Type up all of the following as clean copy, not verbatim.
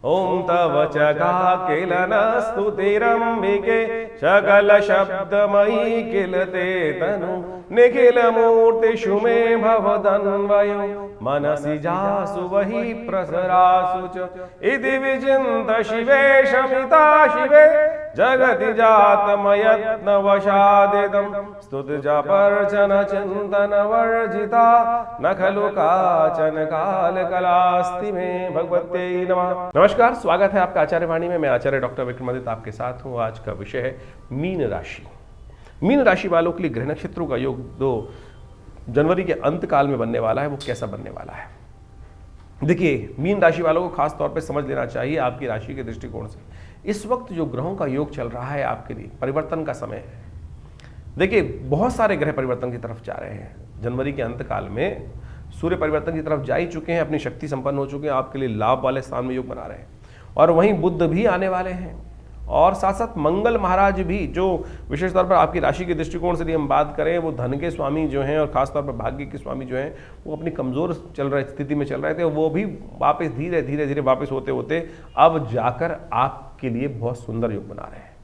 ओम तव चगा किलन स्तुतिरंबिके सकल शब्दमयी किलते तनु निखिल मूर्ति शुमे भवदन्वयो मनसि जासु वही प्रसरासु च इति विचिन्त शिवे शमिता शिवे जगति जातमयत्न वशादिदं स्तुति जपर्चन चिंतन वर्जिता न खलु काचन काल कलास्ति में। भगवते नमः। नमस्कार, स्वागत है आपका आचार्य वाणी में। मैं आचार्य डॉक्टर विक्रमादित्य आपके साथ हूँ। आज का विषय है मीन राशि। मीन राशि वालों के लिए ग्रह नक्षत्रों का योग 2 जनवरी के अंत काल में बनने वाला है। वो कैसा बनने वाला है, देखिए मीन राशि वालों को खास तौर पे समझ लेना चाहिए आपकी राशि के दृष्टिकोण से। इस वक्त जो ग्रहों का योग चल रहा है आपके लिए परिवर्तन का समय है। देखिए बहुत सारे ग्रह परिवर्तन की तरफ जा रहे हैं। जनवरी के अंत काल में सूर्य परिवर्तन की तरफ जा ही चुके हैं, अपनी शक्ति संपन्न हो चुके हैं, आपके लिए लाभ वाले स्थान में योग बना रहे हैं। और वहीं बुध भी आने वाले हैं और साथ साथ मंगल महाराज भी, जो विशेष तौर पर आपकी राशि के दृष्टिकोण से यदि हम बात करें, वो धन के स्वामी जो हैं और खासतौर पर भाग्य के स्वामी जो हैं, वो अपनी कमज़ोर चल रहे स्थिति में चल रहे थे, वो भी वापस धीरे धीरे वापस होते होते अब जाकर आपके लिए बहुत सुंदर योग बना रहे हैं।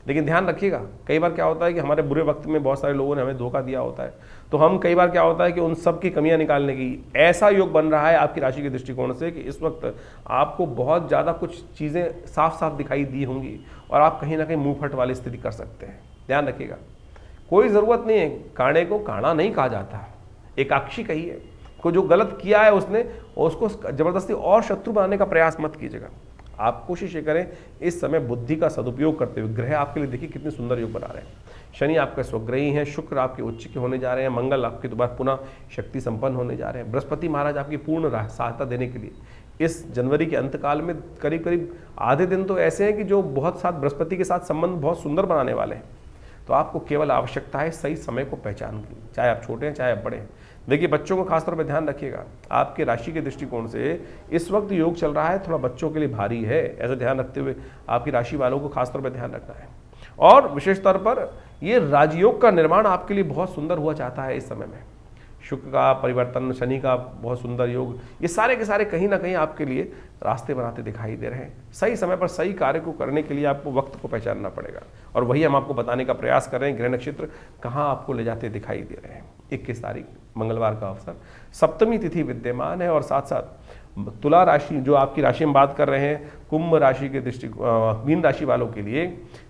लेकिन ध्यान रखिएगा, कई बार क्या होता है कि हमारे बुरे वक्त में बहुत सारे लोगों ने हमें धोखा दिया होता है, तो हम कई बार क्या होता है कि उन सब की कमियां निकालने की ऐसा योग बन रहा है आपकी राशि के दृष्टिकोण से कि इस वक्त आपको बहुत ज़्यादा कुछ चीज़ें साफ साफ दिखाई दी होंगी और आप कहीं ना कहीं मुंह फट वाली स्थिति कर सकते हैं। ध्यान रखिएगा, कोई ज़रूरत नहीं है, काणे को काणा नहीं कहा जाता, एकाक्षी कहिए। को जो गलत किया है उसने, उसको ज़बरदस्ती और शत्रु बनाने का प्रयास मत कीजिएगा। आप कोशिश ये करें इस समय बुद्धि का सदुपयोग करते हुए। ग्रह आपके लिए देखिए कितने सुंदर योग बना रहे हैं। शनि आपके स्वग्रही हैं, शुक्र आपके उच्च के होने जा रहे हैं, मंगल आपके दोबारा पुनः शक्ति संपन्न होने जा रहे हैं, बृहस्पति महाराज आपकी पूर्ण सहायता देने के लिए इस जनवरी के अंतकाल में करीब करीब आधे दिन तो ऐसे हैं कि जो बहुत साथ बृहस्पति के साथ संबंध बहुत सुंदर बनाने वाले हैं। तो आपको केवल आवश्यकता है सही समय को पहचान की, चाहे आप छोटे हैं चाहे आप बड़े हैं। देखिए बच्चों को खासतौर पर ध्यान रखिएगा, आपके राशि के दृष्टिकोण से इस वक्त योग चल रहा है थोड़ा बच्चों के लिए भारी है, ऐसा ध्यान रखते हुए आपकी राशि वालों को खासतौर पर ध्यान रखना है। और विशेष तौर पर ये राजयोग का निर्माण आपके लिए बहुत सुंदर हुआ चाहता है इस समय में। शुक्र का परिवर्तन, शनि का बहुत सुंदर योग, ये सारे के सारे कहीं ना कहीं आपके लिए रास्ते बनाते दिखाई दे रहे हैं। सही समय पर सही कार्य को करने के लिए आपको वक्त को पहचानना पड़ेगा और वही हम आपको बताने का प्रयास कर रहे हैं। ग्रह नक्षत्र कहाँ आपको ले जाते दिखाई दे रहे हैं। 21 तारीख मंगलवार का अवसर, सप्तमी तिथि विद्यमान है और साथ साथ तुला राशि जो आपकी राशि में बात कर रहे हैं, कुंभ राशि के मीन राशि वालों के लिए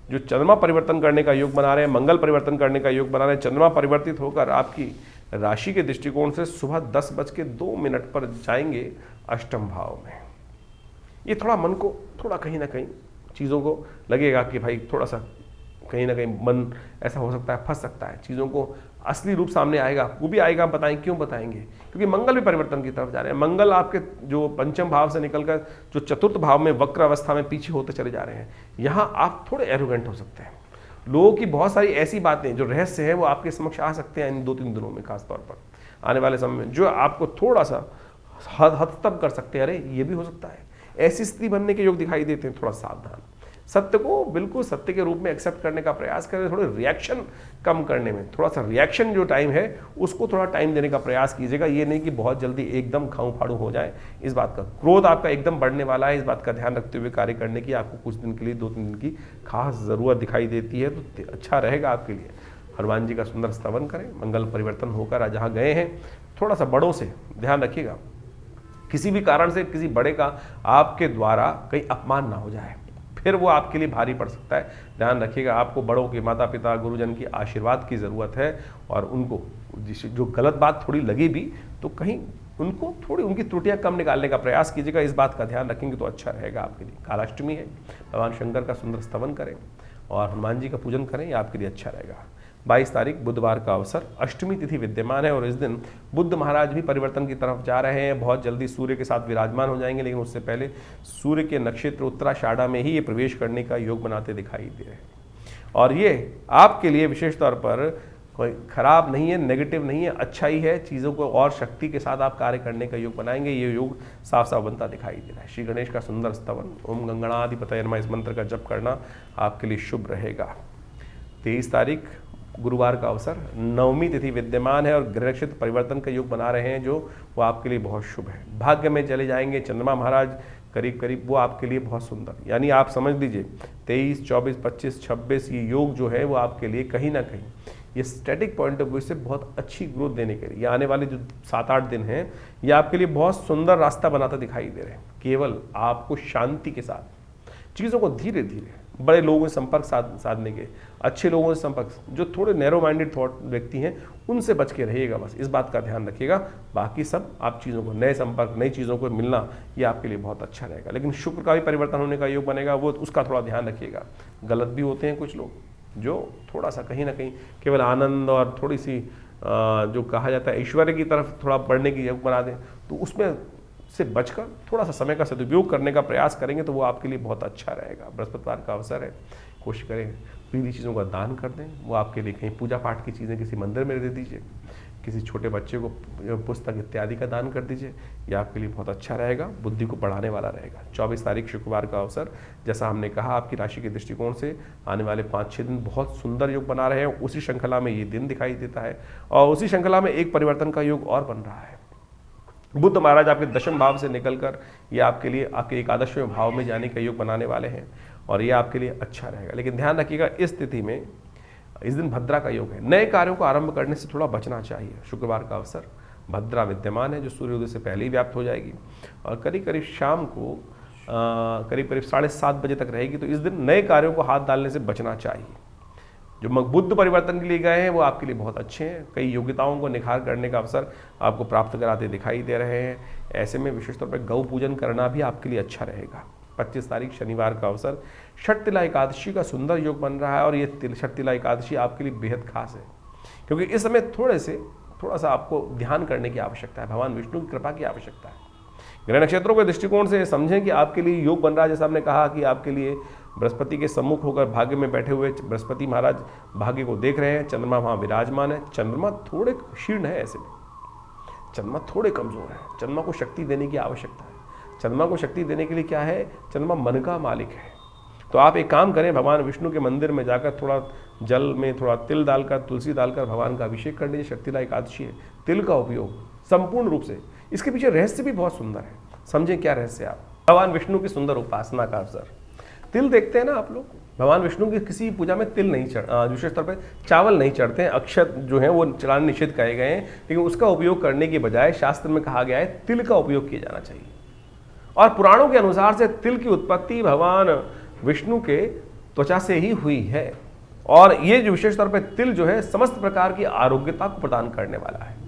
जो चंद्रमा परिवर्तन करने का योग बना रहे हैं, मंगल परिवर्तन करने का योग बना रहे हैं। चंद्रमा परिवर्तित होकर आपकी राशि के दृष्टिकोण से सुबह 10:02 पर जाएंगे अष्टम भाव में। ये थोड़ा मन को थोड़ा कहीं ना कहीं चीज़ों को लगेगा कि भाई थोड़ा सा कहीं ना कहीं मन ऐसा हो सकता है, फंस सकता है, चीज़ों को असली रूप सामने आएगा। वो भी आएगा, हम बताएं क्यों बताएंगे, क्योंकि मंगल भी परिवर्तन की तरफ जा रहे हैं। मंगल आपके जो पंचम भाव से निकलकर जो चतुर्थ भाव में वक्र अवस्था में पीछे होते चले जा रहे हैं। यहाँ आप थोड़े एरोगेंट हो सकते हैं। लोगों की बहुत सारी ऐसी बातें जो रहस्य है वो आपके समक्ष आ सकते हैं इन 2-3 दिनों में, खासतौर पर आने वाले समय में, जो आपको थोड़ा सा हतस्तब कर सकते हैं। अरे ये भी हो सकता है, ऐसी स्थिति बनने के योग दिखाई देते हैं। थोड़ा सावधान, सत्य को बिल्कुल सत्य के रूप में एक्सेप्ट करने का प्रयास करें। थोड़े रिएक्शन कम करने में, थोड़ा सा रिएक्शन जो टाइम है उसको थोड़ा टाइम देने का प्रयास कीजिएगा। ये नहीं कि बहुत जल्दी एकदम खाऊं फाड़ू हो जाए। इस बात का क्रोध आपका एकदम बढ़ने वाला है, इस बात का ध्यान रखते हुए कार्य करने की आपको कुछ दिन के लिए 2-3 दिन की खास ज़रूरत दिखाई देती है, तो अच्छा रहेगा आपके लिए। हनुमान जी का सुंदर स्तवन करें। मंगल परिवर्तन होकर जहाँ गए हैं, थोड़ा सा बड़ों से ध्यान रखिएगा, किसी भी कारण से किसी बड़े का आपके द्वारा कहीं अपमान ना हो जाए, फिर वो आपके लिए भारी पड़ सकता है। ध्यान रखिएगा, आपको बड़ों के, माता पिता, गुरुजन की आशीर्वाद की ज़रूरत है। और उनको जो गलत बात थोड़ी लगी भी तो कहीं उनको थोड़ी उनकी त्रुटियां कम निकालने का प्रयास कीजिएगा। इस बात का ध्यान रखेंगे तो अच्छा रहेगा आपके लिए। कालाष्टमी है, भगवान शंकर का सुंदर स्तवन करें और हनुमान जी का पूजन करें, ये आपके लिए अच्छा रहेगा। 22 तारीख बुधवार का अवसर, अष्टमी तिथि विद्यमान है और इस दिन बुद्ध महाराज भी परिवर्तन की तरफ जा रहे हैं। बहुत जल्दी सूर्य के साथ विराजमान हो जाएंगे, लेकिन उससे पहले सूर्य के नक्षत्र उत्तराषाढ़ा में ही ये प्रवेश करने का योग बनाते दिखाई दे रहे हैं। और ये आपके लिए विशेष तौर पर कोई खराब नहीं है, नेगेटिव नहीं है, अच्छा ही है। चीज़ों को और शक्ति के साथ आप कार्य करने का योग बनाएंगे, ये योग साफ साफ बनता दिखाई दे रहा है। श्री गणेश का सुंदर स्तवन, ओम गंगणाधिपतये नमः, इस मंत्र का जप करना आपके लिए शुभ रहेगा। 23 तारीख गुरुवार का अवसर, नवमी तिथि विद्यमान है और ग्रह नक्षत्र परिवर्तन का योग बना रहे हैं, जो वो आपके लिए बहुत शुभ है। भाग्य में चले जाएंगे चंद्रमा महाराज, करीब करीब वो आपके लिए बहुत सुंदर, यानी आप समझ लीजिए 23, 24, 25, 26 ये योग जो है वो आपके लिए कहीं ना कहीं ये स्टैटिक पॉइंट ऑफ व्यू से बहुत अच्छी ग्रोथ देने के लिए, ये आने वाले जो 7-8 दिन हैं ये आपके लिए बहुत सुंदर रास्ता बनाता दिखाई दे रहे हैं। केवल आपको शांति के साथ चीज़ों को धीरे धीरे, बड़े लोगों से संपर्क साधने के, अच्छे लोगों से संपर्क, जो थोड़े नैरो माइंडेड थॉट व्यक्ति हैं उनसे बच के रहिएगा, बस इस बात का ध्यान रखिएगा। बाकी सब आप चीज़ों को, नए संपर्क, नई चीज़ों को मिलना ये आपके लिए बहुत अच्छा रहेगा। लेकिन शुक्र का भी परिवर्तन होने का योग बनेगा, वो उसका थोड़ा ध्यान रखिएगा। गलत भी होते हैं कुछ लोग जो थोड़ा सा कहीं ना कहीं केवल आनंद और थोड़ी सी जो कहा जाता है ऐश्वर्य की तरफ थोड़ा बढ़ने की योग बना दें, तो उसमें से बचकर थोड़ा सा समय का सदुपयोग करने का प्रयास करेंगे तो वो आपके लिए बहुत अच्छा रहेगा। बृहस्पतिवार का अवसर है, कोशिश करें पीली चीज़ों का दान कर दें, वो आपके लिए कहीं पूजा पाठ की चीज़ें किसी मंदिर में दे दीजिए, किसी छोटे बच्चे को पुस्तक इत्यादि का दान कर दीजिए, यह आपके लिए बहुत अच्छा रहेगा, बुद्धि को बढ़ाने वाला रहेगा। 24 तारीख शुक्रवार का अवसर, जैसा हमने कहा आपकी राशि के दृष्टिकोण से आने वाले 5-6 दिन बहुत सुंदर योग बना रहे हैं, उसी श्रृंखला में ये दिन दिखाई देता है और उसी श्रृंखला में एक परिवर्तन का योग और बन रहा है। बुध महाराज आपके दशम भाव से निकलकर ये आपके लिए आपके एकादशवें भाव में जाने का योग बनाने वाले हैं और ये आपके लिए अच्छा रहेगा। लेकिन ध्यान रखिएगा इस स्थिति में इस दिन भद्रा का योग है, नए कार्यों को आरंभ करने से थोड़ा बचना चाहिए। शुक्रवार का अवसर भद्रा विद्यमान है जो सूर्योदय से पहले ही व्याप्त हो जाएगी और करीब करीब शाम को करीब करीब 7:30 बजे तक रहेगी, तो इस दिन नए कार्यों को हाथ डालने से बचना चाहिए। जो बुद्ध परिवर्तन के लिए गए हैं वो आपके लिए बहुत अच्छे हैं, कई योग्यताओं को निखार करने का अवसर आपको प्राप्त कराते दिखाई दे रहे हैं। ऐसे में विशेष तौर पर गौ पूजन करना भी आपके लिए अच्छा रहेगा। 25 तारीख शनिवार का अवसर, षटतिला एकादशी का सुंदर योग बन रहा है और ये षटतिला एकादशी आपके लिए बेहद खास है क्योंकि इस समय थोड़ा सा आपको ध्यान करने की आवश्यकता है, भगवान विष्णु की कृपा की आवश्यकता है। ग्रह नक्षत्रों के दृष्टिकोण से समझें कि आपके लिए योग बन रहा है, जैसा हमने कहा कि आपके लिए बृहस्पति के सम्मुख होकर भाग्य में बैठे हुए बृहस्पति महाराज भाग्य को देख रहे हैं, चंद्रमा वहाँ विराजमान है। चंद्रमा थोड़े क्षीण है, ऐसे में चंद्रमा थोड़े कमजोर है, चंद्रमा को शक्ति देने की आवश्यकता है। चंद्रमा को शक्ति देने के लिए क्या है, चंद्रमा मन का मालिक है। तो आप एक काम करें, भगवान विष्णु के मंदिर में जाकर थोड़ा जल में थोड़ा तिल डालकर, तुलसी डालकर भगवान का अभिषेक कर लीजिए। शक्तिला एकादशी है, तिल का उपयोग संपूर्ण रूप से, इसके पीछे रहस्य भी बहुत सुंदर है, समझें क्या रहस्य। आप भगवान विष्णु की सुंदर उपासना का अवसर, तिल देखते हैं ना आप लोग, भगवान विष्णु की किसी पूजा में तिल नहीं विशेष तौर पर चावल नहीं चढ़ते हैं, अक्षत जो है वो चढ़ाने निषेध कहे गए हैं, लेकिन उसका उपयोग करने के बजाय शास्त्र में कहा गया है तिल का उपयोग किया जाना चाहिए। और पुराणों के अनुसार से तिल की उत्पत्ति भगवान विष्णु के त्वचा से ही हुई है और ये जो विशेष तौर पर तिल जो है समस्त प्रकार की आरोग्यता को प्रदान करने वाला है।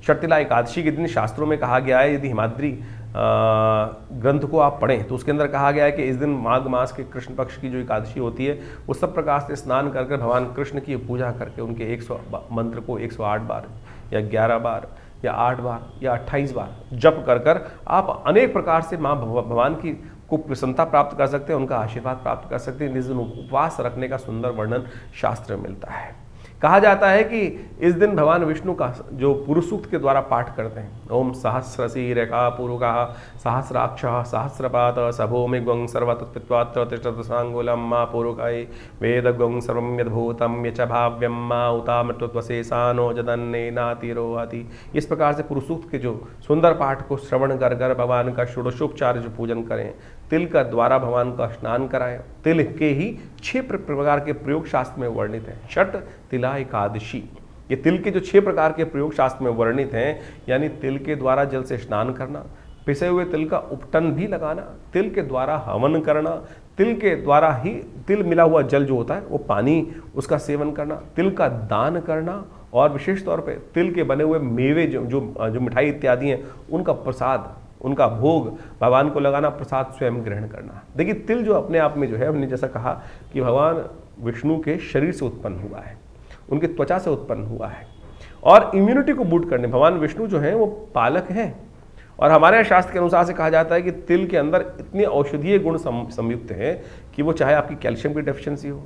षटतिला एकादशी के दिन शास्त्रों में कहा गया है, यदि हिमाद्री ग्रंथ को आप पढ़ें तो उसके अंदर कहा गया है कि इस दिन माघ मास के कृष्ण पक्ष की जो एकादशी होती है वो सब प्रकार से स्नान कर भगवान कृष्ण की पूजा करके उनके 100 मंत्र को 108 बार या 11 बार या 8 बार या 28 बार जप कर आप अनेक प्रकार से माँ भगवान की को प्रसन्नता प्राप्त कर सकते हैं, उनका आशीर्वाद प्राप्त कर सकते हैं। इस दिन उपवास रखने का सुंदर वर्णन शास्त्र में मिलता है। कहा जाता है कि इस दिन भगवान विष्णु का जो पुरुष सूक्त के द्वारा पाठ करते हैं, ओम सहस्रशीरेखा पुरुषः सहस्राक्षः सहस्रपात सभूमि ग्वं सर्वतत्पित्वात्र तिष्ठत सांगुलम मा पुरुषाय वेद ग्वं सर्वं यद्भूतं यच भाव्यं मा उतामृतत्वशेषानो जदन्नेनातिरोहति। इस प्रकार से पुरुष सूक्त के जो सुंदर पाठ को श्रवण कर भगवान का षोडशोपचार जो पूजन करें, तिल का द्वारा भगवान का स्नान कराएं। तिल के ही 6 प्रकार के प्रयोग शास्त्र में वर्णित हैं। षट तिला एकादशी, ये तिल के जो 6 प्रकार के प्रयोग शास्त्र में वर्णित हैं, यानी तिल के द्वारा जल से स्नान करना, पिसे हुए तिल का उपटन भी लगाना, तिल के द्वारा हवन करना, तिल के द्वारा ही तिल मिला हुआ जल जो होता है वो पानी उसका सेवन करना, तिल का दान करना और विशेष तौर पे तिल के बने हुए मेवे जो मिठाई इत्यादि हैं उनका प्रसाद, उनका भोग भगवान को लगाना, प्रसाद स्वयं ग्रहण करना। देखिए तिल जो अपने आप में जो है, हमने जैसा कहा कि भगवान विष्णु के शरीर से उत्पन्न हुआ है, उनके त्वचा से उत्पन्न हुआ है और इम्यूनिटी को बूस्ट करने भगवान विष्णु जो हैं वो पालक हैं। और हमारे शास्त्र के अनुसार से कहा जाता है कि तिल के अंदर इतने औषधीय गुण संयुक्त हैं कि वो चाहे आपकी कैल्शियम की डेफिशिएंसी हो,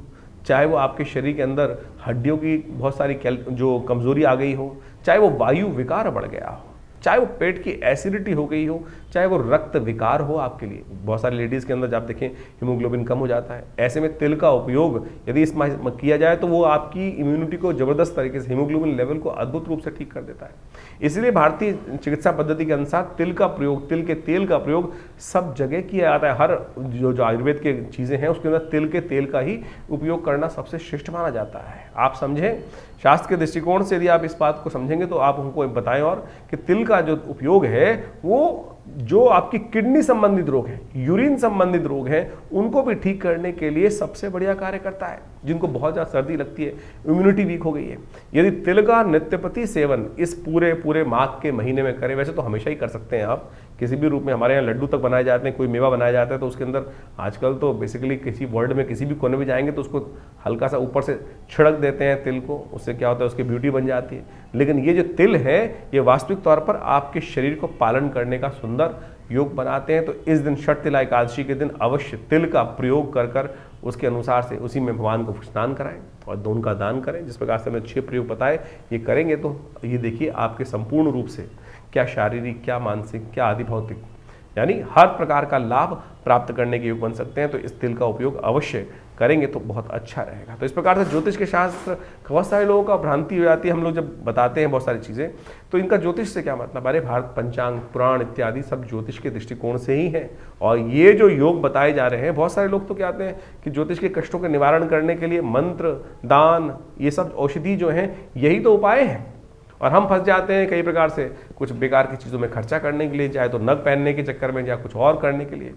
चाहे वो आपके शरीर के अंदर हड्डियों की बहुत सारी जो कमजोरी आ गई हो, चाहे वो वायु विकार बढ़ गया हो, चाहे वो पेट की एसिडिटी हो गई हो, चाहे वो रक्त विकार हो आपके लिए। बहुत सारी लेडीज़ के अंदर जब देखें हीमोग्लोबिन कम हो जाता है, ऐसे में तिल का उपयोग यदि इस किया जाए तो वो आपकी इम्यूनिटी को ज़बरदस्त तरीके से, हीमोग्लोबिन लेवल को अद्भुत रूप से ठीक कर देता है। इसलिए भारतीय चिकित्सा पद्धति के अनुसार तिल का प्रयोग, तिल के तेल का प्रयोग सब जगह किया जाता है। हर जो आयुर्वेद के चीज़ें हैं उसके अंदर तिल के तेल का ही उपयोग करना सबसे श्रेष्ठ माना जाता है। आप समझें, शास्त्र के दृष्टिकोण से यदि आप इस बात को समझेंगे तो आप हमको बताएं और कि तिल का जो उपयोग है वो जो आपकी किडनी संबंधित रोग हैं, यूरिन संबंधित रोग हैं, उनको भी ठीक करने के लिए सबसे बढ़िया कार्य करता है। जिनको बहुत ज़्यादा सर्दी लगती है, इम्यूनिटी वीक हो गई है, यदि तिल का नित्यप्रति सेवन इस पूरे माघ के महीने में करें, वैसे तो हमेशा ही कर सकते हैं आप किसी भी रूप में। हमारे यहाँ लड्डू तक बनाए जाते हैं, कोई मेवा बनाया जाता है तो उसके अंदर आजकल तो बेसिकली किसी वर्ल्ड में किसी भी कोने में जाएंगे तो उसको हल्का सा ऊपर से छिड़क देते हैं तिल को, उससे क्या होता है उसकी ब्यूटी बन जाती है। लेकिन ये जो तिल है ये वास्तविक तौर पर आपके शरीर को पालन करने का सुंदर योग बनाते हैं। तो इस दिन षट तिला एकादशी के दिन अवश्य तिल का प्रयोग कर उसके अनुसार से उसी में भगवान को स्नान कराएं और दूध का दान करें। जिस प्रकार से हमने 6 प्रयोग बताए, ये करेंगे तो ये देखिए आपके संपूर्ण रूप से क्या शारीरिक, क्या मानसिक, क्या आदि भौतिक, यानी हर प्रकार का लाभ प्राप्त करने के योग बन सकते हैं। तो इस तिल का उपयोग अवश्य करेंगे तो बहुत अच्छा रहेगा। तो इस प्रकार से ज्योतिष के शास्त्र, बहुत सारे लोगों का भ्रांति हो जाती है। हम लोग जब बताते हैं बहुत सारी चीज़ें तो इनका ज्योतिष से क्या मतलब, अरे भारत पंचांग, पुराण इत्यादि सब ज्योतिष के दृष्टिकोण से ही है। और ये जो योग बताए जा रहे हैं, बहुत सारे लोग तो कहते हैं कि ज्योतिष के कष्टों के निवारण करने के लिए मंत्र, दान, ये सब औषधि जो हैं यही तो उपाय हैं। और हम फंस जाते हैं कई प्रकार से कुछ बेकार की चीज़ों में खर्चा करने के लिए, चाहे तो नग पहनने के चक्कर में या कुछ और करने के लिए।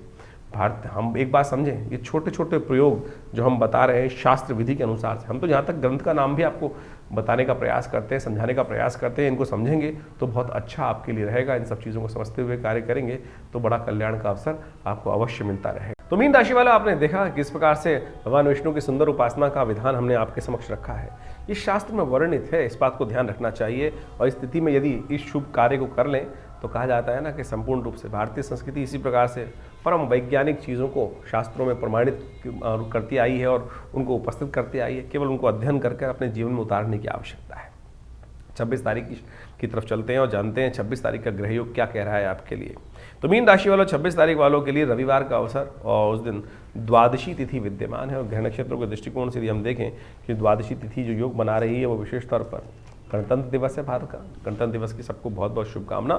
भारत, हम एक बात समझें, ये छोटे छोटे प्रयोग जो हम बता रहे हैं शास्त्र विधि के अनुसार से, हम तो जहाँ तक ग्रंथ का नाम भी आपको बताने का प्रयास करते हैं, समझाने का प्रयास करते हैं, इनको समझेंगे तो बहुत अच्छा आपके लिए रहेगा। इन सब चीज़ों को समझते हुए कार्य करेंगे तो बड़ा कल्याण का अवसर आपको अवश्य मिलता रहेगा। तो मीन राशि वाला, आपने देखा किस प्रकार से भगवान विष्णु की सुंदर उपासना का विधान हमने आपके समक्ष रखा है। इस शास्त्र में वर्णित है, इस बात को ध्यान रखना चाहिए। और इस स्थिति में यदि इस शुभ कार्य को कर लें तो कहा जाता है ना कि संपूर्ण रूप से भारतीय संस्कृति इसी प्रकार से परम वैज्ञानिक चीज़ों को शास्त्रों में प्रमाणित करती आई है और उनको उपस्थित करती आई है। केवल उनको अध्ययन करके अपने जीवन में उतारने की आवश्यकता है। 26 तारीख की तरफ चलते हैं और जानते हैं 26 तारीख का ग्रह योग क्या कह रहा है आपके लिए। तो मीन राशि वालों, 26 तारीख वालों के लिए रविवार का अवसर और उस दिन द्वादशी तिथि विद्यमान है। और ग्रह नक्षत्रों के दृष्टिकोण से यदि हम देखें कि द्वादशी तिथि जो योग बना रही है वो विशेष तौर पर गणतंत्र दिवस है भारत का। गणतंत्र दिवस की सबको बहुत बहुत शुभकामना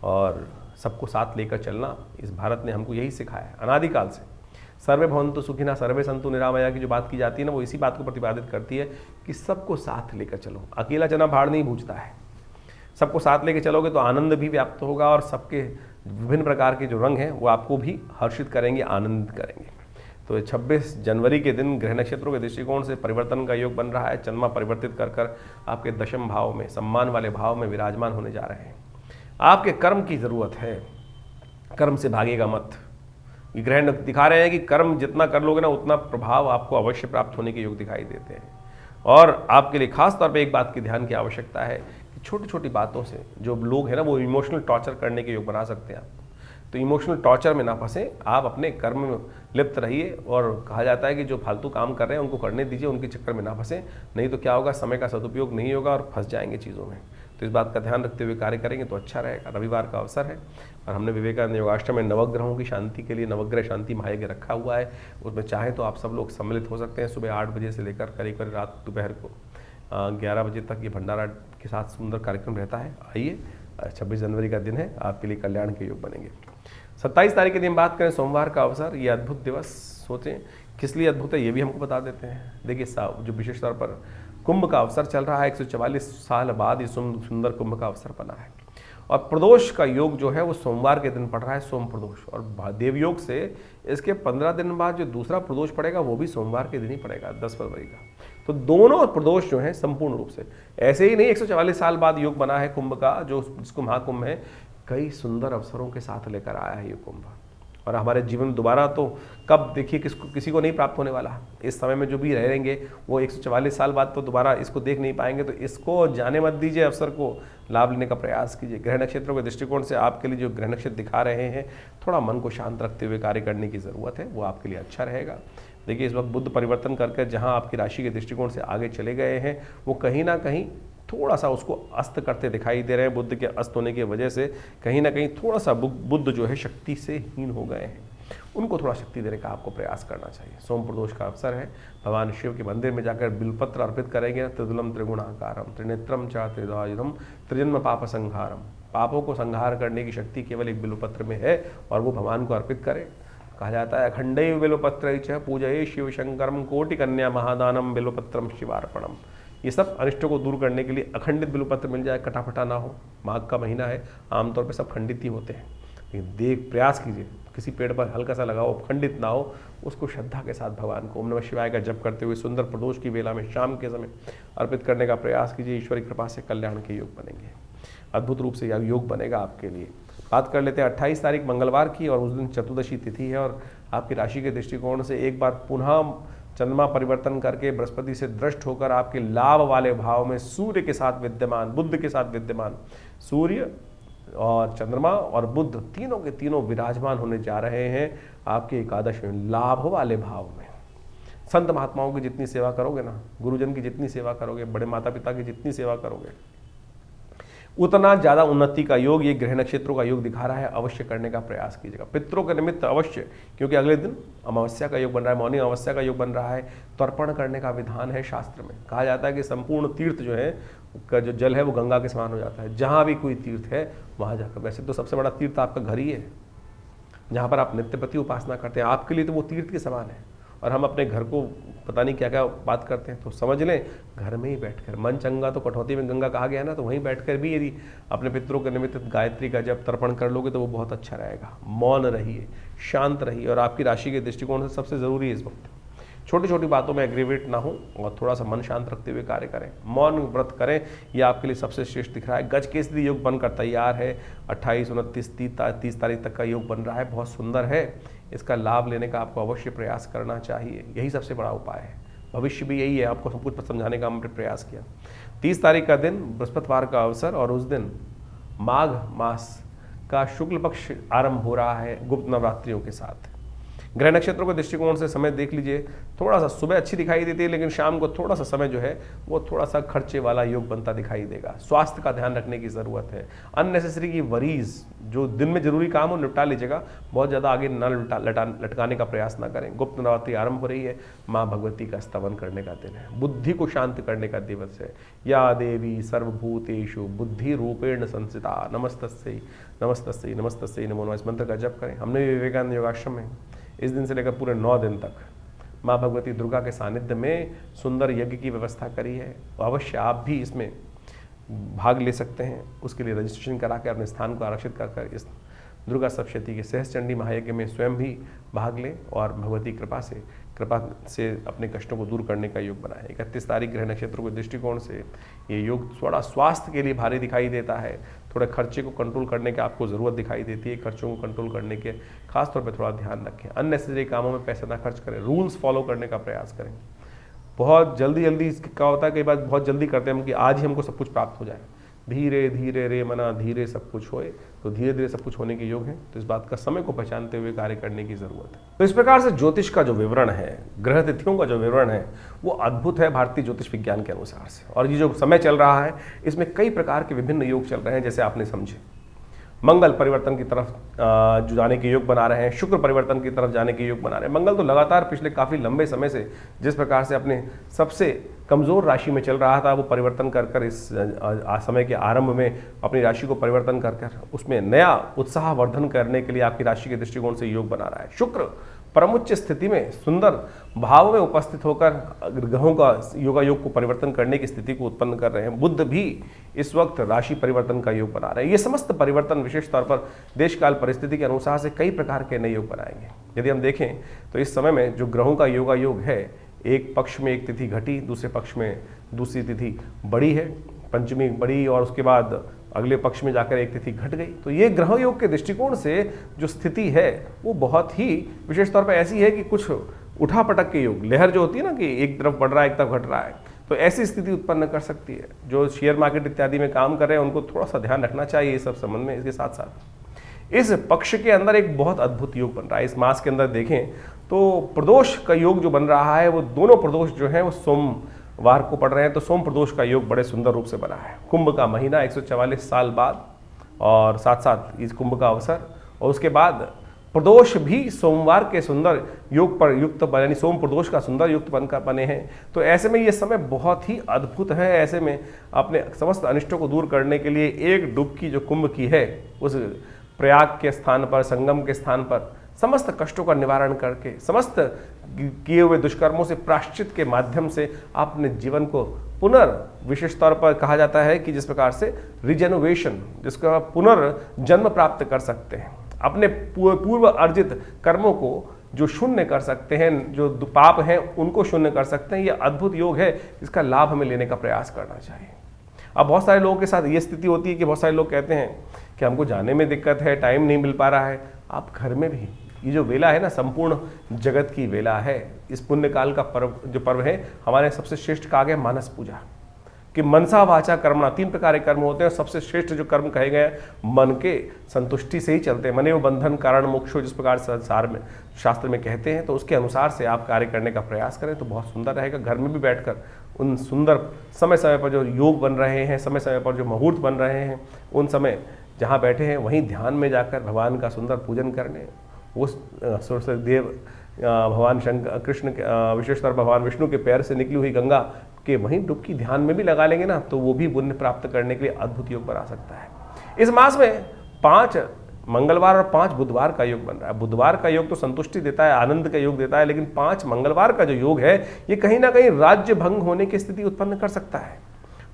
और सबको साथ लेकर चलना इस भारत ने हमको यही सिखाया है अनादिकाल से। सर्वे भवन्तु सुखिनः सर्वे सन्तु निरामया की जो बात की जाती है ना, वो इसी बात को प्रतिपादित करती है कि सबको साथ लेकर चलो। अकेला चना भाड़ नहीं भूजता है, सबको साथ लेकर चलोगे तो आनंद भी व्याप्त होगा और सबके विभिन्न प्रकार के जो रंग हैं वो आपको भी हर्षित करेंगे, आनंदित करेंगे। तो 26 जनवरी के दिन ग्रह नक्षत्रों के दृष्टिकोण से परिवर्तन का योग बन रहा है। चंद्रमा परिवर्तित कर आपके दशम भाव में, सम्मान वाले भाव में विराजमान होने जा रहे हैं। आपके कर्म की ज़रूरत है, कर्म से भागेगा मत। ये ग्रह दिखा रहे हैं कि कर्म जितना कर लोगे ना उतना प्रभाव आपको अवश्य प्राप्त होने के योग दिखाई देते हैं। और आपके लिए खास तौर पे एक बात की ध्यान की आवश्यकता है कि छोटी छोटी बातों से जो लोग हैं ना वो इमोशनल टॉर्चर करने के योग बना सकते हैं आपको। तो इमोशनल टॉर्चर में ना फंसे, आप अपने कर्म में लिप्त रहिए। और कहा जाता है कि जो फालतू काम कर रहे हैं उनको करने दीजिए, उनके चक्कर में ना फंसे, नहीं तो क्या होगा, समय का सदुपयोग नहीं होगा और फंस जाएंगे चीज़ों में। तो इस बात का ध्यान रखते हुए कार्य करेंगे तो अच्छा रहेगा। रविवार का अवसर है और हमने विवेकानंद योगाश्रम में नवग्रहों की शांति के लिए नवग्रह शांति महायज्ञ रखा हुआ है। उसमें चाहें तो आप सब लोग सम्मिलित हो सकते हैं। सुबह 8 बजे से लेकर करीब रात दोपहर को 11 बजे तक ये भंडारा के साथ सुंदर कार्यक्रम रहता है। आइए, 26 जनवरी का दिन है, आपके लिए कल्याण के योग बनेंगे। 27 तारीख के दिन बात करें, सोमवार का अवसर, ये अद्भुत दिवस, सोचें किस लिए अद्भुत है ये भी हमको बता देते हैं। देखिए जो विशेष तौर पर कुंभ का अवसर चल रहा है, 144 साल बाद ये सुंदर कुंभ का अवसर बना है। और प्रदोष का योग जो है वो सोमवार के दिन पड़ रहा है, सोम प्रदोष। और देव योग से इसके 15 दिन बाद जो दूसरा प्रदोष पड़ेगा वो भी सोमवार के दिन ही पड़ेगा, 10 फरवरी का। तो दोनों प्रदोष जो हैं संपूर्ण रूप से ऐसे ही नहीं, 144 साल बाद योग बना है कुंभ का, जो जिसको महाकुंभ है, कई सुंदर अवसरों के साथ लेकर आया है ये कुंभ। और हमारे जीवन में दोबारा तो कब देखिए किसी को नहीं प्राप्त होने वाला। इस समय में जो भी रहेंगे वो 144 साल बाद तो दोबारा इसको देख नहीं पाएंगे। तो इसको जाने मत दीजिए, अवसर को लाभ लेने का प्रयास कीजिए। ग्रह नक्षत्रों के दृष्टिकोण से आपके लिए जो ग्रह नक्षत्र दिखा रहे हैं, थोड़ा मन को शांत रखते हुए कार्य करने की ज़रूरत है, वो आपके लिए अच्छा रहेगा। देखिए इस वक्त बुध परिवर्तन करके जहाँ आपकी राशि के दृष्टिकोण से आगे चले गए हैं, वो कहीं ना कहीं थोड़ा सा उसको अस्त करते दिखाई दे रहे हैं। बुध के अस्त होने की वजह से कहीं ना कहीं थोड़ा सा बुध जो है शक्ति से हीन हो गए हैं, उनको थोड़ा शक्ति देने का आपको प्रयास करना चाहिए। सोम प्रदोष का अवसर है, भगवान शिव के मंदिर में जाकर बिलपत्र अर्पित करेंगे। त्रिदुलम त्रिगुणाकारम त्रिनेत्रम च त्रिदायुधम त्रिजन्म पाप संहारम, पापों को संहार करने की शक्ति केवल एक बिल्वपत्र में है और वो भगवान को अर्पित करें। कहा जाता है अखंडैव बिल्वपत्र च पूजये शिव शंकरम कोटि कन्या महादानम बिल्वपत्रम शिवार्पणम। ये सब अनिष्टों को दूर करने के लिए अखंडित बिल्वपत्र मिल जाए, कटाफटा ना हो। माघ का महीना है, आमतौर पे सब खंडित ही होते हैं, लेकिन देख प्रयास कीजिए किसी पेड़ पर हल्का सा लगाओ, खंडित ना हो, उसको श्रद्धा के साथ भगवान को ओम नमः शिवाय का जप करते हुए सुंदर प्रदोष की वेला में शाम के समय अर्पित करने का प्रयास कीजिए। ईश्वरी कृपा से कल्याण के योग बनेंगे, अद्भुत रूप से यह योग बनेगा आपके लिए। बात कर लेते हैं 28 तारीख मंगलवार की, और उस दिन चतुर्दशी तिथि है और आपकी राशि के दृष्टिकोण से एक बार पुनः चंद्रमा परिवर्तन करके बृहस्पति से दृष्ट होकर आपके लाभ वाले भाव में सूर्य के साथ विद्यमान, बुध के साथ विद्यमान सूर्य और चंद्रमा और बुध तीनों के तीनों विराजमान होने जा रहे हैं आपके एकादश में, लाभ वाले भाव में। संत महात्माओं की जितनी सेवा करोगे ना, गुरुजन की जितनी सेवा करोगे, बड़े माता पिता की जितनी सेवा करोगे, उतना ज़्यादा उन्नति का योग ये ग्रह नक्षत्रों का योग दिखा रहा है। अवश्य करने का प्रयास कीजिएगा पितरों के निमित्त अवश्य, क्योंकि अगले दिन अमावस्या का योग बन रहा है, मौनी अमावस्या का योग बन रहा है। तर्पण करने का विधान है शास्त्र में। कहा जाता है कि संपूर्ण तीर्थ जो है का जो जल है वो गंगा के समान हो जाता है। जहाँ भी कोई तीर्थ है वहाँ जाकर, वैसे तो सबसे बड़ा तीर्थ आपका घर ही है, जहाँ पर आप नित्य प्रति उपासना करते हैं, आपके लिए तो वो तीर्थ के समान है। और हम अपने घर को पता नहीं क्या क्या बात करते हैं, तो समझ लें घर में ही बैठकर, मन चंगा तो कठौती में गंगा कहा गया ना, तो वहीं बैठकर भी यदि अपने पितरों के निमित्त गायत्री का जब तर्पण कर लोगे तो वो बहुत अच्छा रहेगा। मौन रहिए, शांत रहिए, और आपकी राशि के दृष्टिकोण से सबसे ज़रूरी है इस वक्त छोटी छोटी बातों में एग्रीवेट ना हो और थोड़ा सा मन शांत रखते हुए कार्य करें, मौन व्रत करें। ये आपके लिए सबसे श्रेष्ठ दिख रहा है। गज केसरी योग बनकर तैयार है। 28, 29, 30 तारीख तक का योग बन रहा है, बहुत सुंदर है। इसका लाभ लेने का आपको अवश्य प्रयास करना चाहिए, यही सबसे बड़ा उपाय है। भविष्य भी यही है, आपको सब कुछ समझाने का हमने प्रयास किया। 30 तारीख का दिन बृहस्पतिवार का अवसर, और उस दिन माघ मास का शुक्ल पक्ष आरंभ हो रहा है गुप्त नवरात्रियों के साथ। ग्रह नक्षत्रों के दृष्टिकोण से समय देख लीजिए, थोड़ा सा सुबह अच्छी दिखाई देती है, लेकिन शाम को थोड़ा सा समय जो है वो थोड़ा सा खर्चे वाला योग बनता दिखाई देगा। स्वास्थ्य का ध्यान रखने की ज़रूरत है। अननेसेसरी की वरीज, जो दिन में जरूरी काम हो निपटा लीजिएगा, बहुत ज़्यादा आगे न लटकाने का प्रयास ना करें। गुप्त नवरात्रि आरंभ हो रही है, माँ भगवती का स्तवन करने का दिन है, बुद्धि को शांत करने का दिवस है। या देवी सर्वभूतेषु बुद्धि रूपेण संस्थिता नमस्तस्यै नमस्तस्यै नमस्तस्यै नमो नमः, इस मंत्र का जप करें। हमने विवेकानंद योगाश्रम में इस दिन से लेकर पूरे 9 दिन तक माँ भगवती दुर्गा के सानिध्य में सुंदर यज्ञ की व्यवस्था करी है। अवश्य आप भी इसमें भाग ले सकते हैं। उसके लिए रजिस्ट्रेशन करा के अपने स्थान को आरक्षित कर इस दुर्गा सप्तशती के सहस्त्रचंडी महायज्ञ में स्वयं भी भाग लें और भगवती कृपा से अपने कष्टों को दूर करने का योग बनाएं। 31 तारीख ग्रह नक्षत्रों के दृष्टिकोण से ये योग थोड़ा स्वास्थ्य के लिए भारी दिखाई देता है। थोड़े खर्चे को कंट्रोल करने की आपको ज़रूरत दिखाई देती है। खर्चों को कंट्रोल करने के खासतौर पर थोड़ा ध्यान रखें। अननेसेसरी कामों में पैसे ना खर्च करें, रूल्स फॉलो करने का प्रयास करें। बहुत जल्दी क्या होता है, कई बार बहुत जल्दी करते हैं हम कि आज ही हमको सब कुछ प्राप्त हो जाए। धीरे धीरे रे मना धीरे सब कुछ होए, तो धीरे धीरे सब कुछ होने के योग है। तो इस बात का समय को पहचानते हुए कार्य करने की जरूरत है। तो इस प्रकार से ज्योतिष का जो विवरण है, ग्रह तिथियों का जो विवरण है, वो अद्भुत है भारतीय ज्योतिष विज्ञान के अनुसार से। और ये जो समय चल रहा है इसमें कई प्रकार के विभिन्न योग चल रहे हैं, जैसे आपने समझे। मंगल परिवर्तन की तरफ जो जाने के योग बना रहे हैं, शुक्र परिवर्तन की तरफ जाने के योग बना रहे हैं। मंगल तो लगातार पिछले काफ़ी लंबे समय से जिस प्रकार से अपने सबसे कमज़ोर राशि में चल रहा था, वो परिवर्तन कर इस समय के आरंभ में अपनी राशि को परिवर्तन कर उसमें नया उत्साह वर्धन करने के लिए आपकी राशि के दृष्टिकोण से योग बना रहा है। शुक्र परमुच्च स्थिति में सुंदर भाव में उपस्थित होकर ग्रहों का योग को परिवर्तन करने की स्थिति को उत्पन्न कर रहे हैं। बुध भी इस वक्त राशि परिवर्तन का योग बना रहे हैं। ये समस्त परिवर्तन विशेष तौर पर देश काल परिस्थिति के अनुसार से कई प्रकार के नए योग बनाएंगे। यदि हम देखें तो इस समय में जो ग्रहों का योग है, एक पक्ष में एक तिथि घटी, दूसरे पक्ष में दूसरी तिथि बड़ी है, पंचमी बड़ी, और उसके बाद अगले पक्ष में जाकर एक तिथि घट गई। तो ये ग्रह योग के दृष्टिकोण से जो स्थिति है वो बहुत ही विशेष तौर पर ऐसी है कि कुछ उठापटक के योग, लहर जो होती है ना कि एक तरफ बढ़ रहा है एक तरफ घट रहा है, तो ऐसी स्थिति उत्पन्न कर सकती है। जो शेयर मार्केट इत्यादि में काम कर रहे हैं उनको थोड़ा सा ध्यान रखना चाहिए इस सब संबंध में। इसके साथ साथ इस पक्ष के अंदर एक बहुत अद्भुत योग बन रहा है। इस मास के अंदर देखें तो प्रदोष का योग जो बन रहा है, वो दोनों प्रदोष जो है वो सोम वार को पढ़ रहे हैं तो सोम प्रदोष का योग बड़े सुंदर रूप से बना है। कुंभ का महीना 144 साल बाद और साथ साथ इस कुंभ का अवसर और उसके बाद प्रदोष भी सोमवार के सुंदर योग पर युक्त यानी सोम प्रदोष का सुंदर युक्त बनकर बने हैं। तो ऐसे में ये समय बहुत ही अद्भुत है। ऐसे में अपने समस्त अनिष्टों को दूर करने के लिए एक डुबकी जो कुंभ की है उस प्रयाग के स्थान पर, संगम के स्थान पर समस्त कष्टों का निवारण करके समस्त किए हुए दुष्कर्मों से प्रायश्चित के माध्यम से आप अपने जीवन को विशेष तौर पर कहा जाता है कि जिस प्रकार से रिजेनोवेशन, जिसका पुनर्जन्म प्राप्त कर सकते हैं, अपने पूर्व अर्जित कर्मों को जो शून्य कर सकते हैं, जो पाप हैं उनको शून्य कर सकते हैं। ये अद्भुत योग है, इसका लाभ हमें लेने का प्रयास करना चाहिए। अब बहुत सारे लोगों के साथ ये स्थिति होती है कि बहुत सारे लोग कहते हैं कि हमको जाने में दिक्कत है, टाइम नहीं मिल पा रहा है। आप घर में भी ये जो वेला है ना, संपूर्ण जगत की वेला है। इस पुण्य काल का पर्व है, हमारे सबसे श्रेष्ठ कहा गया मानस पूजा कि मनसा वाचा कर्मणा, 3 प्रकार के कर्म होते हैं और सबसे श्रेष्ठ जो कर्म कहे गए मन के संतुष्टि से ही चलते हैं। मने वो बंधन कारण मोक्षो, जिस प्रकार संसार में शास्त्र में कहते हैं, तो उसके अनुसार से आप कार्य करने का प्रयास करें तो बहुत सुंदर रहेगा। घर में भी बैठकर उन सुंदर समय समय पर जो योग बन रहे हैं, समय समय पर जो मुहूर्त बन रहे हैं, उन समय जहाँ बैठे हैं वहीं ध्यान में जाकर भगवान का सुंदर पूजन करने, उस देव भगवान शंकर कृष्ण विशेषतौर भगवान विष्णु के पैर से निकली हुई गंगा के वहीं डुबकी ध्यान में भी लगा लेंगे ना, तो वो भी पुण्य प्राप्त करने के लिए अद्भुत योग बना सकता है। इस मास में 5 मंगलवार और 5 बुधवार का योग बन रहा है। बुधवार का योग तो संतुष्टि देता है, आनंद का योग देता है, लेकिन 5 मंगलवार का जो योग है ये कहीं ना कहीं राज्य भंग होने की स्थिति उत्पन्न कर सकता है।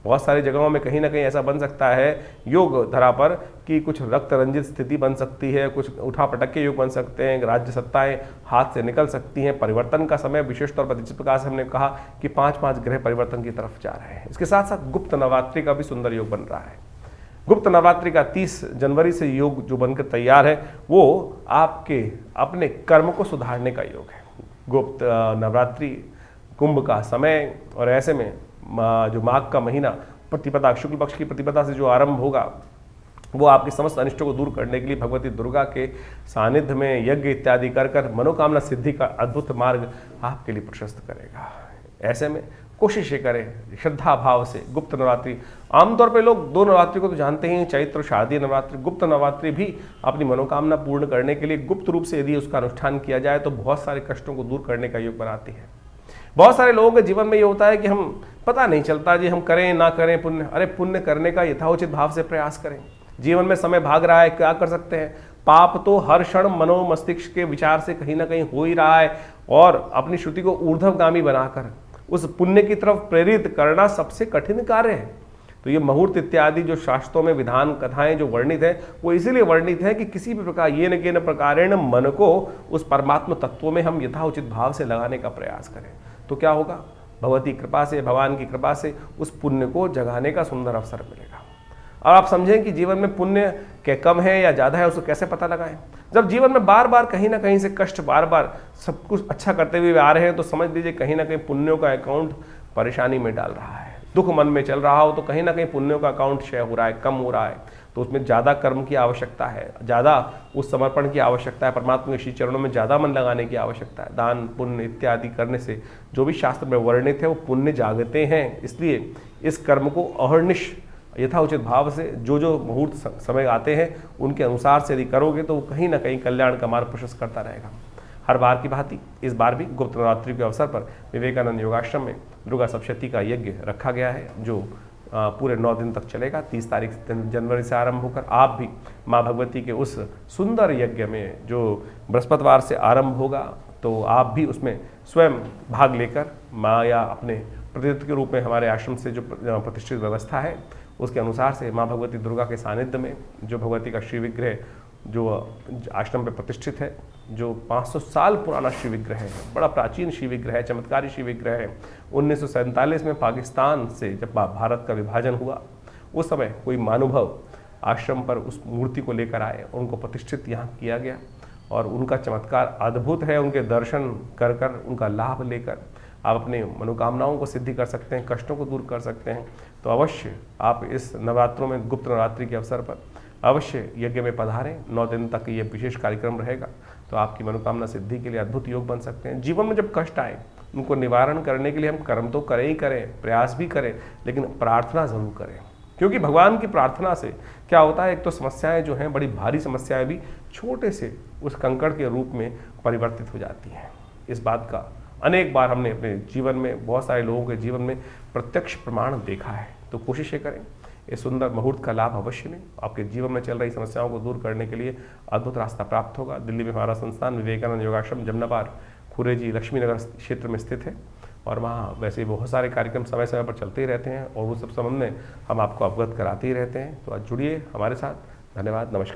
बहुत सारी जगहों में कहीं ना कहीं ऐसा बन सकता है योग धरा पर कि कुछ रक्त रंजित स्थिति बन सकती है, कुछ उठा पटक के योग बन सकते हैं, राज्य सत्ताएं हाथ से निकल सकती हैं। परिवर्तन का समय विशेष तौर पर जिस प्रकार से हमने कहा कि 5-5 ग्रह परिवर्तन की तरफ जा रहे हैं। इसके साथ साथ गुप्त नवरात्रि का भी सुंदर योग बन रहा है। गुप्त नवरात्रि का 30 जनवरी से योग जो बनकर तैयार है वो आपके अपने कर्म को सुधारने का योग है। गुप्त नवरात्रि कुंभ का समय और ऐसे में जो माघ का महीना प्रतिपदा, शुक्ल पक्ष की प्रतिपदा से जो आरंभ होगा वो आपके समस्त अनिष्टों को दूर करने के लिए भगवती दुर्गा के सानिध्य में यज्ञ इत्यादि कर मनोकामना सिद्धि का अद्भुत मार्ग आपके लिए प्रशस्त करेगा। ऐसे में कोशिश करें श्रद्धा भाव से गुप्त नवरात्रि। आमतौर पे लोग 2 नवरात्रि को तो जानते हैं, चैत्र और शारदीय नवरात्रि। गुप्त नवरात्रि भी अपनी मनोकामना पूर्ण करने के लिए गुप्त रूप से यदि उसका अनुष्ठान किया जाए तो बहुत सारे कष्टों को दूर करने का योग बनाती है। बहुत सारे लोगों के जीवन में ये होता है कि हम पता नहीं चलता जी हम करें ना करें पुण्य। अरे पुण्य करने का यथाउचित भाव से प्रयास करें। जीवन में समय भाग रहा है, क्या कर सकते हैं? पाप तो हर क्षण मनो मस्तिष्क के विचार से कहीं ना कहीं हो ही रहा है और अपनी श्रुति को ऊर्ध्वगामी बनाकर उस पुण्य की तरफ प्रेरित करना सबसे कठिन कार्य है। तो ये मुहूर्त इत्यादि जो शास्त्रों में विधान कथाएं जो वर्णित है वो इसीलिए वर्णित है कि किसी भी प्रकार ये न के न प्रकारेण मन को उस परमात्म तत्व में हम यथाउचित भाव से लगाने का प्रयास करें। तो क्या होगा? भगवती कृपा से, भगवान की कृपा से उस पुण्य को जगाने का सुंदर अवसर मिलेगा। और आप समझें कि जीवन में पुण्य के कम है या ज़्यादा है, उसको कैसे पता लगाएं? जब जीवन में बार बार कहीं ना कहीं से कष्ट, बार बार सब कुछ अच्छा करते हुए आ रहे हैं तो समझ लीजिए कहीं ना कहीं पुण्यों का अकाउंट परेशानी में डाल रहा है। दुख मन में चल रहा हो तो कहीं ना कहीं पुण्यों का अकाउंट क्षय हो रहा है, कम हो रहा है। तो उसमें ज़्यादा कर्म की आवश्यकता है, ज़्यादा उस समर्पण की आवश्यकता है, परमात्मा के श्री चरणों में ज़्यादा मन लगाने की आवश्यकता है। दान पुण्य इत्यादि करने से जो भी शास्त्र में वर्णित है वो पुण्य जागते हैं। इसलिए इस कर्म को अहर्निश यथाउचित भाव से जो जो मुहूर्त समय आते हैं उनके अनुसार से यदि करोगे तो वो कहीं ना कहीं कल्याण का मार्ग प्रशस्त करता रहेगा। हर बार की भांति इस बार भी गुप्त नवरात्रि के अवसर पर विवेकानंद योगाश्रम में दुर्गा सप्तशती का यज्ञ रखा गया है जो पूरे 9 दिन तक चलेगा। 30 तारीख जनवरी से आरंभ होकर आप भी माँ भगवती के उस सुंदर यज्ञ में जो बृहस्पतिवार से आरंभ होगा तो आप भी उसमें स्वयं भाग लेकर माँ या अपने प्रतिनिधि के रूप में हमारे आश्रम से जो प्रतिष्ठित व्यवस्था है उसके अनुसार से माँ भगवती दुर्गा के सानिध्य में जो भगवती का श्री विग्रह जो आश्रम पे प्रतिष्ठित है, जो 500 साल पुराना श्री विग्रह है, बड़ा प्राचीन श्री विग्रह है, चमत्कारी श्री विग्रह है। 1947 में पाकिस्तान से जब भारत का विभाजन हुआ उस समय कोई महानुभाव आश्रम पर उस मूर्ति को लेकर आए, उनको प्रतिष्ठित यहाँ किया गया और उनका चमत्कार अद्भुत है। उनके दर्शन कर कर उनका लाभ लेकर आप अपने मनोकामनाओं को सिद्धि कर सकते हैं, कष्टों को दूर कर सकते हैं। तो अवश्य आप इस नवरात्रों में गुप्त नवरात्रि के अवसर पर अवश्य यज्ञ में पधारें। 9 दिन तक ये विशेष कार्यक्रम रहेगा तो आपकी मनोकामना सिद्धि के लिए अद्भुत योग बन सकते हैं। जीवन में जब कष्ट आए उनको निवारण करने के लिए हम कर्म तो करें ही करें, प्रयास भी करें, लेकिन प्रार्थना जरूर करें। क्योंकि भगवान की प्रार्थना से क्या होता है, एक तो समस्याएं जो हैं, बड़ी भारी समस्याएं भी छोटे से उस कंकड़ के रूप में परिवर्तित हो जाती हैं। इस बात का अनेक बार हमने अपने जीवन में, बहुत सारे लोगों के जीवन में प्रत्यक्ष प्रमाण देखा है। तो कोशिश करें, इस सुंदर मुहूर्त का लाभ अवश्य लें। आपके जीवन में चल रही समस्याओं को दूर करने के लिए अद्भुत रास्ता प्राप्त होगा। दिल्ली में हमारा संस्थान विवेकानंद योगाश्रम जमनाबाद खुरेजी लक्ष्मीनगर क्षेत्र में स्थित है, और वहाँ वैसे बहुत सारे कार्यक्रम समय समय पर चलते ही रहते हैं, और वो सब संबंध में हम आपको अवगत कराते ही रहते हैं। तो आज जुड़िए हमारे साथ। धन्यवाद, नमस्कार।